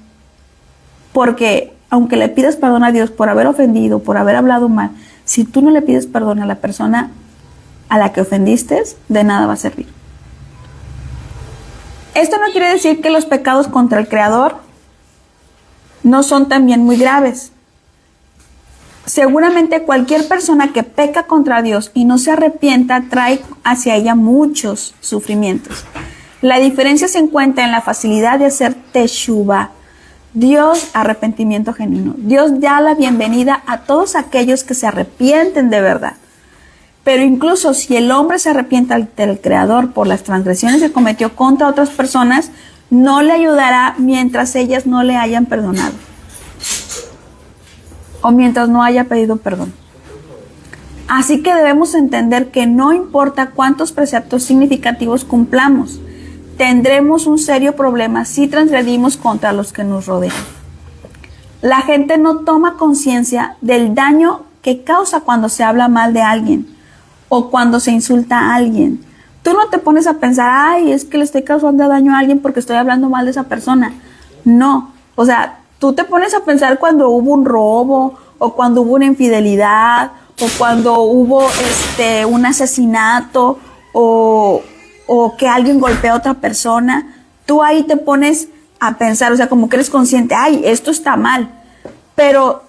Porque aunque le pidas perdón a Dios por haber ofendido, por haber hablado mal, si tú no le pides perdón a la persona a la que ofendiste, de nada va a servir. Esto no quiere decir que los pecados contra el Creador no son también muy graves. Seguramente cualquier persona que peca contra Dios y no se arrepienta trae hacia ella muchos sufrimientos. La diferencia se encuentra en la facilidad de hacer teshuvah. Dios, arrepentimiento genuino. Dios da la bienvenida a todos aquellos que se arrepienten de verdad. Pero incluso si el hombre se arrepiente ante el Creador por las transgresiones que cometió contra otras personas, no le ayudará mientras ellas no le hayan perdonado. O mientras no haya pedido perdón. Así que debemos entender que no importa cuántos preceptos significativos cumplamos, tendremos un serio problema si transgredimos contra los que nos rodean. La gente no toma conciencia del daño que causa cuando se habla mal de alguien o cuando se insulta a alguien. Tú no te pones a pensar, ay, es que le estoy causando daño a alguien porque estoy hablando mal de esa persona. No, o sea, tú te pones a pensar cuando hubo un robo, o cuando hubo una infidelidad, o cuando hubo un asesinato, o que alguien golpea a otra persona. Tú ahí te pones a pensar, o sea, como que eres consciente, ay, esto está mal. Pero,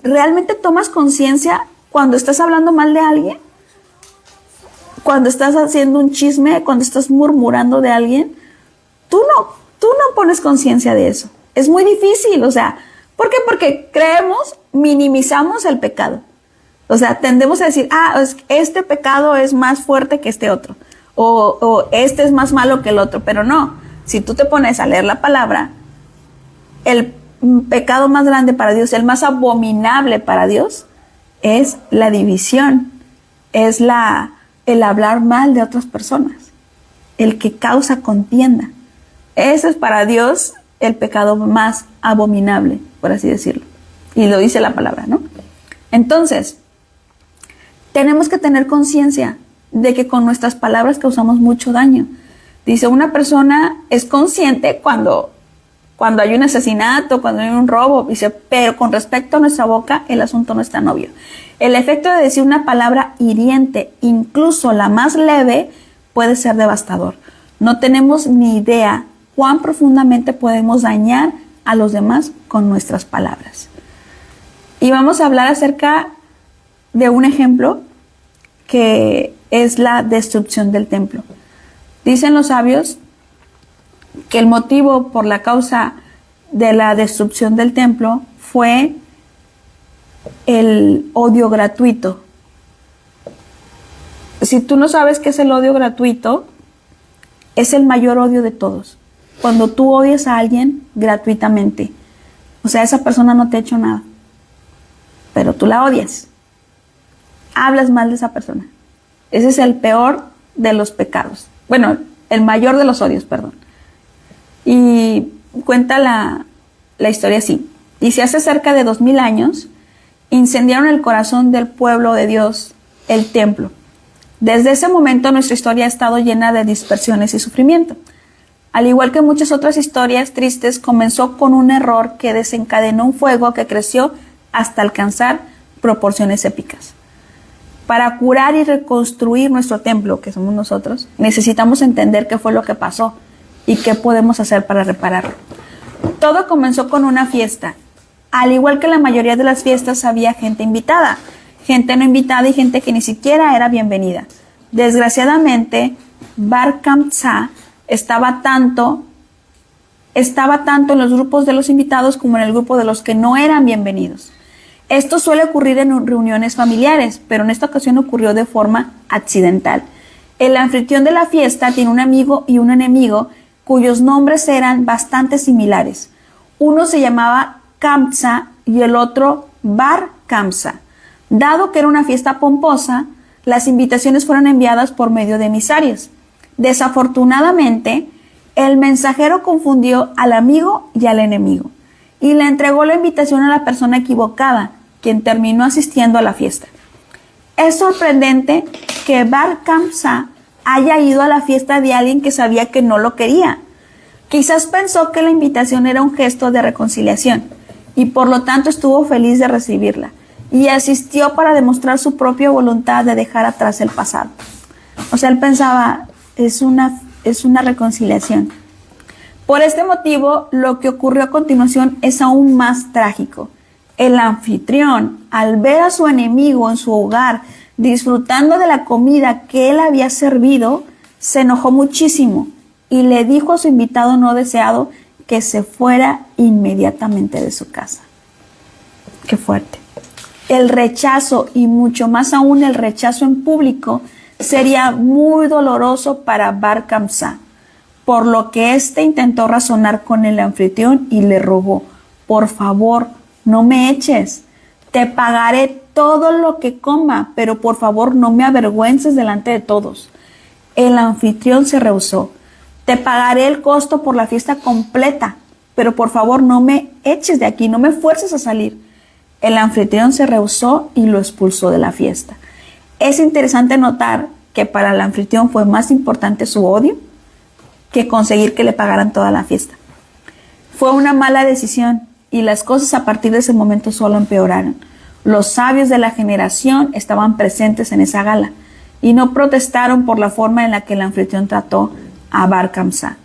¿realmente tomas conciencia cuando estás hablando mal de alguien? Cuando estás haciendo un chisme, cuando estás murmurando de alguien, tú no pones conciencia de eso. Es muy difícil, o sea, ¿por qué? Porque minimizamos el pecado. O sea, tendemos a decir, este pecado es más fuerte que este otro, o este es más malo que el otro, pero no. Si tú te pones a leer la palabra, el pecado más grande para Dios, el más abominable para Dios, es la división, es el hablar mal de otras personas, el que causa contienda. Ese es para Dios el pecado más abominable, por así decirlo. Y lo dice la palabra, ¿no? Entonces, tenemos que tener conciencia de que con nuestras palabras causamos mucho daño. Dice, una persona es consciente cuando hay un asesinato, cuando hay un robo, dice, pero con respecto a nuestra boca, el asunto no es tan obvio. El efecto de decir una palabra hiriente, incluso la más leve, puede ser devastador. No tenemos ni idea cuán profundamente podemos dañar a los demás con nuestras palabras. Y vamos a hablar acerca de un ejemplo que es la destrucción del templo. Dicen los sabios que el motivo por la causa de la destrucción del templo fue el odio gratuito. Si tú no sabes qué es el odio gratuito, es el mayor odio de todos. Cuando tú odias a alguien gratuitamente, o sea, esa persona no te ha hecho nada, pero tú la odias, hablas mal de esa persona. Ese es el peor de los pecados. Bueno, el mayor de los odios, perdón. Y cuenta la historia así. Dice, hace cerca de 2000 años, incendiaron el corazón del pueblo de Dios, el templo. Desde ese momento nuestra historia ha estado llena de dispersiones y sufrimiento. Al igual que muchas otras historias tristes, comenzó con un error que desencadenó un fuego que creció hasta alcanzar proporciones épicas. Para curar y reconstruir nuestro templo, que somos nosotros, necesitamos entender qué fue lo que pasó y qué podemos hacer para repararlo. Todo comenzó con una fiesta. Al igual que la mayoría de las fiestas, había gente invitada, gente no invitada y gente que ni siquiera era bienvenida. Desgraciadamente, Bar Kamsa estaba tanto en los grupos de los invitados como en el grupo de los que no eran bienvenidos. Esto suele ocurrir en reuniones familiares, pero en esta ocasión ocurrió de forma accidental. El anfitrión de la fiesta tiene un amigo y un enemigo cuyos nombres eran bastante similares. Uno se llamaba Kamsa y el otro Bar Kamsa. Dado que era una fiesta pomposa, las invitaciones fueron enviadas por medio de emisarios. Desafortunadamente, el mensajero confundió al amigo y al enemigo y le entregó la invitación a la persona equivocada, quien terminó asistiendo a la fiesta. Es sorprendente que Bar Kamsa haya ido a la fiesta de alguien que sabía que no lo quería. Quizás pensó que la invitación era un gesto de reconciliación y por lo tanto estuvo feliz de recibirla y asistió para demostrar su propia voluntad de dejar atrás el pasado. O sea, él pensaba, es una reconciliación. Por este motivo, lo que ocurrió a continuación es aún más trágico. El anfitrión, al ver a su enemigo en su hogar, disfrutando de la comida que él había servido, se enojó muchísimo y le dijo a su invitado no deseado que se fuera inmediatamente de su casa. Qué fuerte. El rechazo, y mucho más aún el rechazo en público, sería muy doloroso para Bar Kamsa, por lo que éste intentó razonar con el anfitrión y le rogó: por favor, no me eches, te pagaré todo lo que coma, pero por favor no me avergüences delante de todos. El anfitrión se rehusó: te pagaré el costo por la fiesta completa, pero por favor no me eches de aquí, no me fuerces a salir. El anfitrión se rehusó y lo expulsó de la fiesta. Es interesante notar que para el anfitrión fue más importante su odio que conseguir que le pagaran toda la fiesta. Fue una mala decisión y las cosas a partir de ese momento solo empeoraron. Los sabios de la generación estaban presentes en esa gala y no protestaron por la forma en la que el anfitrión trató a Bar Kamsa.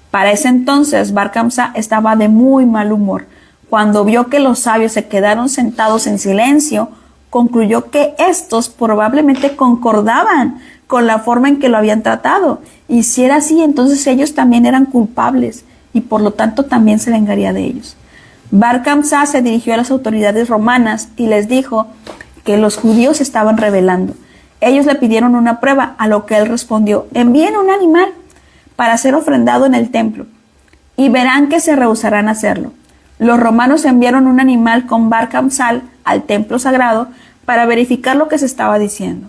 Para ese entonces, Bar Kamsa estaba de muy mal humor. Cuando vio que los sabios se quedaron sentados en silencio, concluyó que estos probablemente concordaban con la forma en que lo habían tratado. Y si era así, entonces ellos también eran culpables y por lo tanto también se vengaría de ellos. Bar Kamsa se dirigió a las autoridades romanas y les dijo que los judíos se estaban rebelando. Ellos le pidieron una prueba, a lo que él respondió: envíen un animal para ser ofrendado en el templo y verán que se rehusarán a hacerlo. Los romanos enviaron un animal con Bar Kamsa al templo sagrado para verificar lo que se estaba diciendo.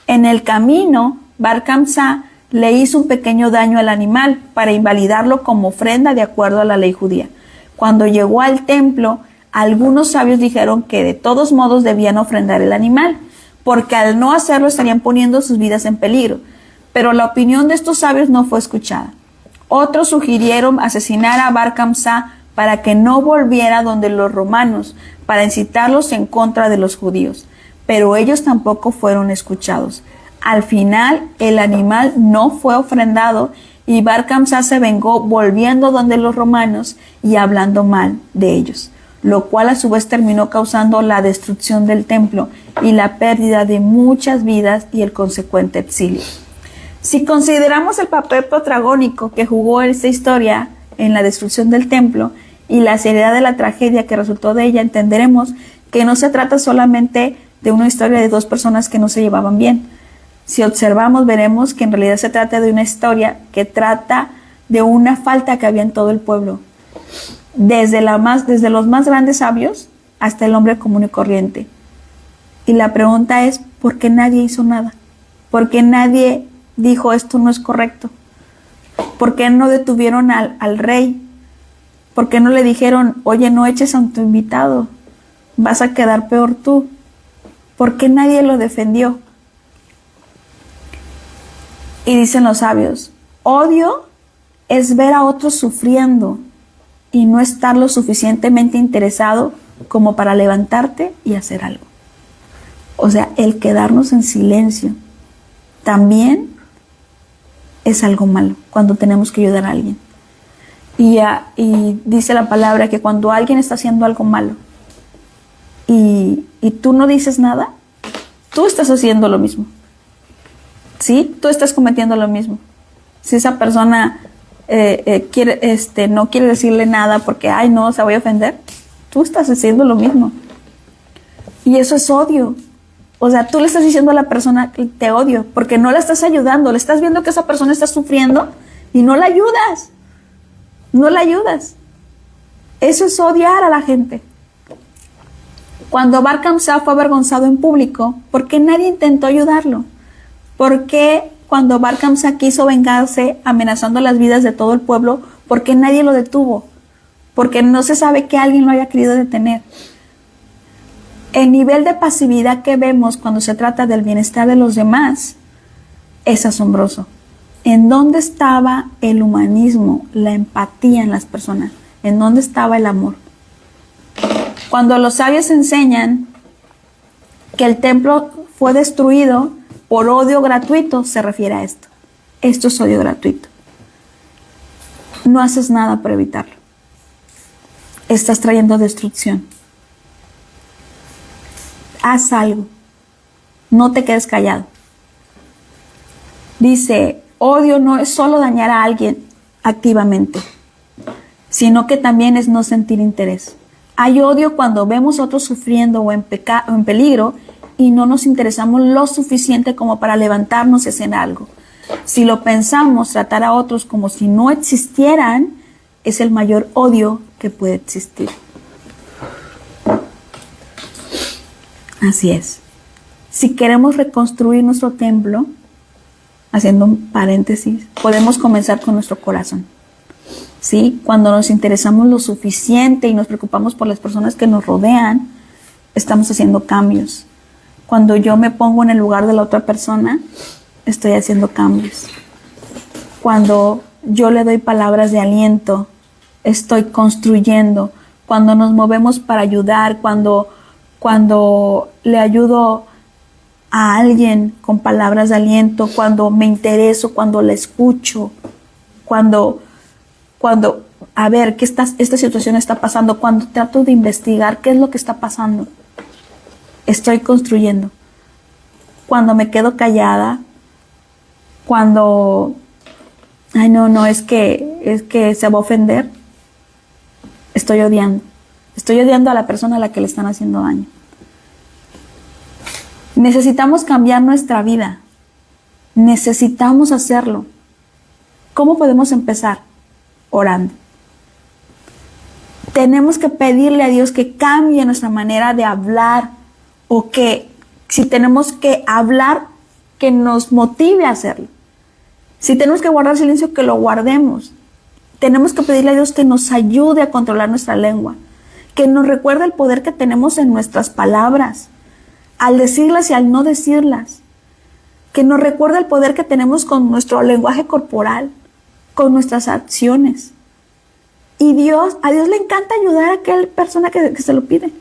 En el camino, Bar Kamsa le hizo un pequeño daño al animal para invalidarlo como ofrenda de acuerdo a la ley judía. Cuando llegó al templo, algunos sabios dijeron que de todos modos debían ofrendar el animal, porque al no hacerlo estarían poniendo sus vidas en peligro. Pero la opinión de estos sabios no fue escuchada. Otros sugirieron asesinar a Bar Kamsa para que no volviera donde los romanos, para incitarlos en contra de los judíos. Pero ellos tampoco fueron escuchados. Al final, el animal no fue ofrendado y Bar Kamsa se vengó volviendo donde los romanos y hablando mal de ellos, lo cual a su vez terminó causando la destrucción del templo y la pérdida de muchas vidas y el consecuente exilio. Si consideramos el papel protagónico que jugó esta historia en la destrucción del templo y la seriedad de la tragedia que resultó de ella, entenderemos que no se trata solamente de una historia de dos personas que no se llevaban bien. Si observamos, veremos que en realidad se trata de una historia que trata de una falta que había en todo el pueblo, desde los más grandes sabios hasta el hombre común y corriente. Y la pregunta es, ¿por qué nadie hizo nada? ¿Por qué nadie dijo esto no es correcto? ¿Por qué no detuvieron al rey? ¿Por qué no le dijeron, oye, no eches a tu invitado, vas a quedar peor tú? ¿Por qué nadie lo defendió? Y dicen los sabios, odio es ver a otros sufriendo y no estar lo suficientemente interesado como para levantarte y hacer algo. O sea, el quedarnos en silencio también es algo malo cuando tenemos que ayudar a alguien. Y dice la palabra que cuando alguien está haciendo algo malo y tú no dices nada, tú estás haciendo lo mismo. ¿Sí? Tú estás cometiendo lo mismo. Si esa persona no quiere decirle nada porque, ay, no, se voy a ofender. Tú estás haciendo lo mismo. Y eso es odio. O sea, tú le estás diciendo a la persona que te odio porque no la estás ayudando. Le estás viendo que esa persona está sufriendo y no la ayudas. No la ayudas. Eso es odiar a la gente. Cuando Bar Kamsa fue avergonzado en público, ¿por qué nadie intentó ayudarlo? ¿Por qué cuando Bar Kamsa quiso vengarse amenazando las vidas de todo el pueblo, por qué nadie lo detuvo? Porque no se sabe que alguien lo haya querido detener. El nivel de pasividad que vemos cuando se trata del bienestar de los demás es asombroso. ¿En dónde estaba el humanismo, la empatía en las personas? ¿En dónde estaba el amor? Cuando los sabios enseñan que el templo fue destruido por odio gratuito, se refiere a esto. Esto es odio gratuito. No haces nada para evitarlo. Estás trayendo destrucción. Haz algo. No te quedes callado. Dice, odio no es solo dañar a alguien activamente, sino que también es no sentir interés. Hay odio cuando vemos a otros sufriendo o en peligro y no nos interesamos lo suficiente como para levantarnos y hacer algo. Si lo pensamos, tratar a otros como si no existieran es el mayor odio que puede existir. Así es. Si queremos reconstruir nuestro templo, haciendo un paréntesis, podemos comenzar con nuestro corazón. ¿Sí? Cuando nos interesamos lo suficiente y nos preocupamos por las personas que nos rodean, estamos haciendo cambios. Cuando yo me pongo en el lugar de la otra persona, estoy haciendo cambios. Cuando yo le doy palabras de aliento, estoy construyendo. Cuando nos movemos para ayudar, cuando le ayudo a alguien con palabras de aliento, cuando me intereso, cuando la escucho, cuando a ver, esta situación está pasando, cuando trato de investigar qué es lo que está pasando, estoy construyendo. Cuando me quedo callada, cuando, ay no, es que se va a ofender, estoy odiando. Estoy odiando a la persona a la que le están haciendo daño. Necesitamos cambiar nuestra vida. Necesitamos hacerlo. ¿Cómo podemos empezar? Orando. Tenemos que pedirle a Dios que cambie nuestra manera de hablar, o que si tenemos que hablar, que nos motive a hacerlo. Si tenemos que guardar silencio, que lo guardemos. Tenemos que pedirle a Dios que nos ayude a controlar nuestra lengua, que nos recuerde el poder que tenemos en nuestras palabras, al decirlas y al no decirlas, que nos recuerde el poder que tenemos con nuestro lenguaje corporal, con nuestras acciones. Y a Dios le encanta ayudar a aquella persona que se lo pide.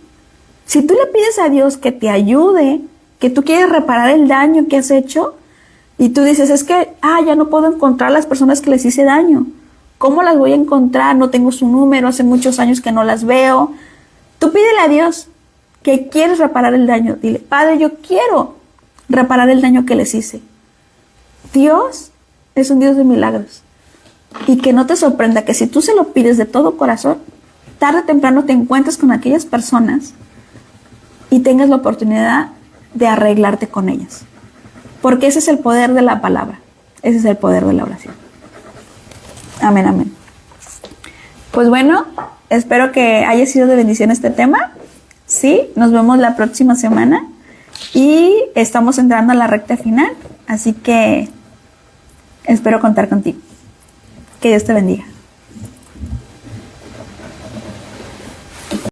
Si tú le pides a Dios que te ayude, que tú quieres reparar el daño que has hecho, y tú dices, es que, ya no puedo encontrar las personas que les hice daño. ¿Cómo las voy a encontrar? No tengo su número, hace muchos años que no las veo. Tú pídele a Dios que quieres reparar el daño. Dile, Padre, yo quiero reparar el daño que les hice. Dios es un Dios de milagros. Y que no te sorprenda que si tú se lo pides de todo corazón, tarde o temprano te encuentres con aquellas personas y tengas la oportunidad de arreglarte con ellas. Porque ese es el poder de la palabra. Ese es el poder de la oración. Amén, amén. Pues bueno, espero que haya sido de bendición este tema. Sí, nos vemos la próxima semana y estamos entrando a la recta final, así que espero contar contigo. Que Dios te bendiga.